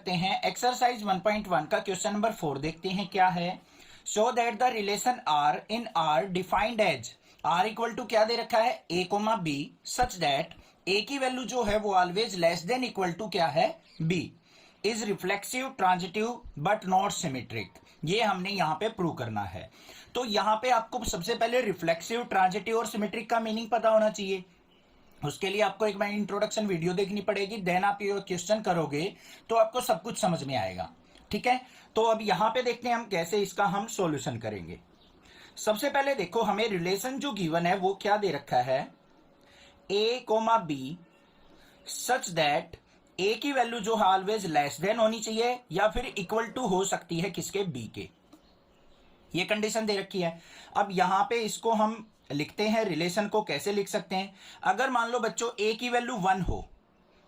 सकते हैं एक्सरसाइज 1.1 का क्वेश्चन नंबर 4 देखते हैं क्या है। Show that the relation R in R defined as R equal to क्या दे रखा है a comma b such that a की वैल्यू जो है वो always less than equal to क्या है b is reflexive transitive but not symmetric. ये हमने यहाँ पे प्रूव करना है। तो यहाँ पे आपको सबसे पहले रिफ्लेक्सिव ट्रांजिटिव और सिमेट्रिक का मीनिंग पता होना चाहिए। उसके लिए आपको एक इंट्रोडक्शन वीडियो देखनी पड़ेगी, देन आप ये क्वेश्चन करोगे तो आपको सब कुछ समझ में आएगा। ठीक है, तो अब यहां पे देखते हैं हम कैसे इसका हम सॉल्यूशन करेंगे। सबसे पहले देखो हमें रिलेशन जो गिवन है वो क्या दे रखा है a comma b such that a की वैल्यू जो है ऑलवेज लेस देन होनी चाहिए या फिर इक्वल टू हो सकती है किसके बी के, ये कंडीशन दे रखी है। अब यहां पे इसको हम लिखते हैं, रिलेशन को कैसे लिख सकते हैं। अगर मान लो बच्चों ए की वैल्यू 1 हो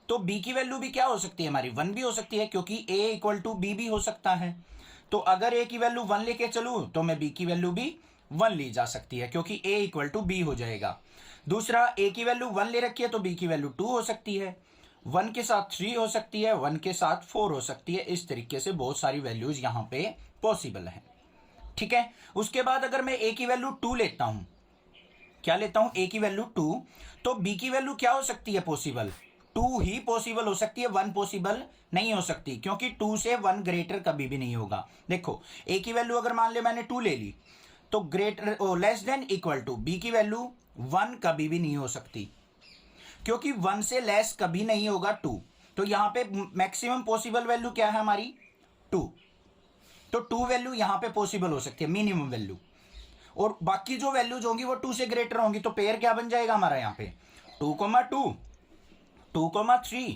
तो बी की वैल्यू भी क्या हो सकती है हमारी 1 भी हो सकती है, क्योंकि ए इक्वल टू बी भी हो सकता है। तो अगर ए की वैल्यू 1 लेके चलूं तो मैं बी की वैल्यू भी 1 ली जा सकती है, क्योंकि ए इक्वल टू बी हो जाएगा। दूसरा, ए की वैल्यू 1 ले रखी है तो बी की वैल्यू 2 हो सकती है, 1 के साथ 3 हो सकती है, 1 के साथ 4 हो सकती है। इस तरीके से बहुत सारी वैल्यूज यहां पे पॉसिबल है। ठीक है, उसके बाद अगर मैं ए की वैल्यू 2 लेता हूं, क्या लेता हूं ए की वैल्यू 2, तो बी की वैल्यू क्या हो सकती है पॉसिबल 2 ही पॉसिबल हो सकती है, 1 पॉसिबल नहीं हो सकती, क्योंकि 2 से 1 ग्रेटर कभी भी नहीं होगा। देखो ए की वैल्यू अगर मान ले मैंने 2 ले ली तो greater less than equal to b की वैल्यू 1 कभी भी नहीं हो सकती, क्योंकि 1 से लेस कभी नहीं होगा 2। तो यहां पे मैक्सिमम पॉसिबल वैल्यू क्या है हमारी 2, तो 2 वैल्यू यहां पे पॉसिबल हो सकती है मिनिमम वैल्यू, और बाकी जो वैल्यूज होंगी वो 2 से ग्रेटर होंगी। तो पेयर क्या बन जाएगा हमारा यहाँ पे 2,2, 2,3,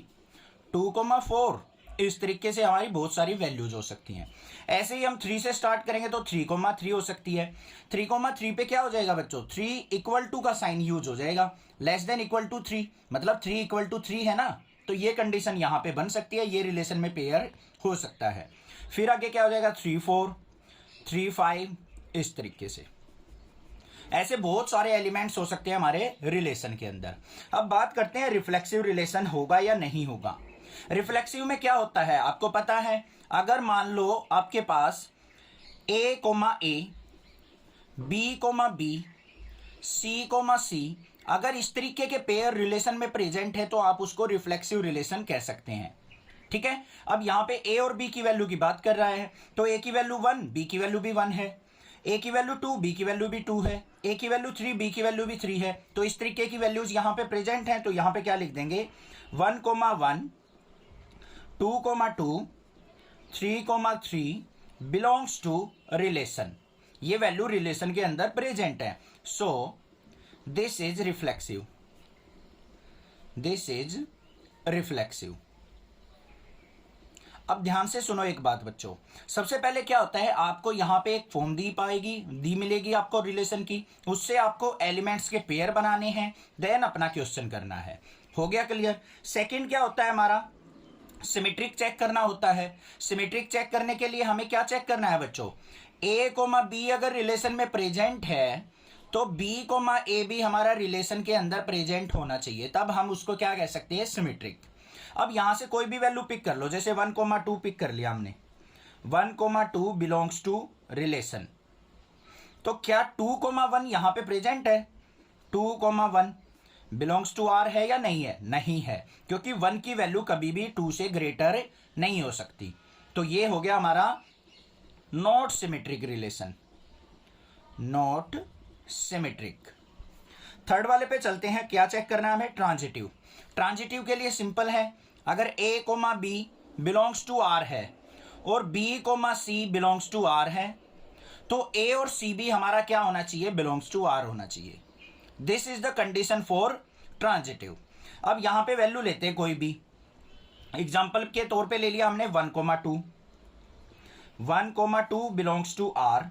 2,4। इस तरीके से हमारी बहुत सारी वैल्यूज हो सकती हैं। ऐसे ही हम 3 से स्टार्ट करेंगे तो 3,3 हो सकती है। 3,3 पे क्या हो जाएगा बच्चों 3 इक्वल टू का साइन यूज हो जाएगा, लेस देन इक्वल टू 3, मतलब 3 इक्वल टू 3 है ना, तो ये कंडीशन यहाँ पे बन सकती है, ये रिलेशन में पेयर हो सकता है। फिर आगे क्या हो जाएगा 3,4, 3,5, इस तरीके से ऐसे बहुत सारे एलिमेंट्स हो सकते हैं हमारे रिलेशन के अंदर। अब बात करते हैं रिफ्लेक्सिव रिलेशन होगा या नहीं होगा। रिफ्लेक्सिव में क्या होता है आपको पता है, अगर मान लो आपके पास ए कोमा ए, B comma B, C comma C, अगर इस तरीके के पेयर रिलेशन में प्रेजेंट है तो आप उसको रिफ्लेक्सिव रिलेशन कह सकते हैं। ठीक है, अब यहां पे ए और बी की वैल्यू की बात कर रहा है, तो ए की वैल्यू 1, बी की वैल्यू भी 1 है, ए की वैल्यू 2, बी की वैल्यू भी 2 है, ए की वैल्यू 3, बी की वैल्यू भी 3 है। तो इस तरीके की वैल्यूज यहां पे प्रेजेंट हैं, तो यहां पे क्या लिख देंगे 1,1, 2,2, 3,3 बिलोंग्स टू रिलेशन। ये वैल्यू रिलेशन के अंदर प्रेजेंट है, so this is reflexive, this is reflexive. अब ध्यान से सुनो एक बात बच्चों, सबसे पहले क्या होता है आपको यहाँ पे एक फॉर्म दी मिलेगी आपको रिलेशन की, उससे आपको एलिमेंट्स के पेयर बनाने हैं, देन अपना क्वेश्चन करना है। हो गया क्लियर। सेकंड क्या होता है हमारा सिमेट्रिक चेक करना होता है। सिमेट्रिक चेक करने के लिए हमें क्या चेक करना है बच्चों, ए कोमा बी अगर रिलेशन में प्रेजेंट है तो बी कोमा ए भी हमारा रिलेशन के अंदर प्रेजेंट होना चाहिए, तब हम उसको क्या कह सकते हैं सिमेट्रिक। अब यहां से कोई भी वैल्यू पिक कर लो, जैसे 1,2 पिक कर लिया हमने, 1,2 बिलोंग्स टू रिलेशन, तो क्या 2,1 यहां पे प्रेजेंट है, 2,1 बिलोंग्स टू आर है या नहीं है, नहीं है, क्योंकि 1 की वैल्यू कभी भी 2 से ग्रेटर नहीं हो सकती। तो ये हो गया हमारा not symmetric relation, not symmetric. Third वाले पे चलते हैं, क्या चेक करना है हमें ट्रांजिटिव। ट्रांजिटिव के लिए सिंपल है, अगर A comma B belongs to R है और B comma C belongs to R है तो ए और सी भी हमारा क्या होना चाहिए बिलोंग्स टू आर होना चाहिए। This is the condition for transitive. अब यहां पे वैल्यू लेते हैं कोई भी, एग्जाम्पल के तौर पे ले लिया हमने 1,2, 1,2 बिलोंग्स टू आर।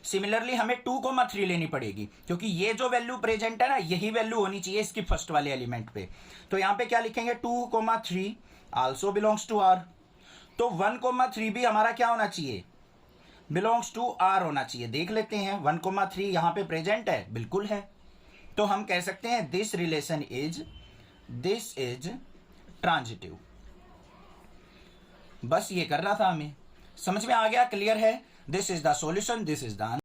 सिमिलरली हमें 2,3 लेनी पड़ेगी, क्योंकि ये जो वैल्यू प्रेजेंट है ना यही वैल्यू होनी चाहिए इसकी फर्स्ट वाले एलिमेंट पे। तो यहां पे क्या लिखेंगे 2,3 आल्सो बिलोंग्स टू आर। तो 1,3 भी हमारा क्या होना चाहिए बिलोंग्स टू आर होना चाहिए। देख लेते हैं 1,3 यहां पे प्रेजेंट है, बिल्कुल है, तो हम कह सकते हैं दिस इज ट्रांजिटिव। बस ये कर रहा था हमें। समझ में आ गया? क्लियर है? This is the solution, this is the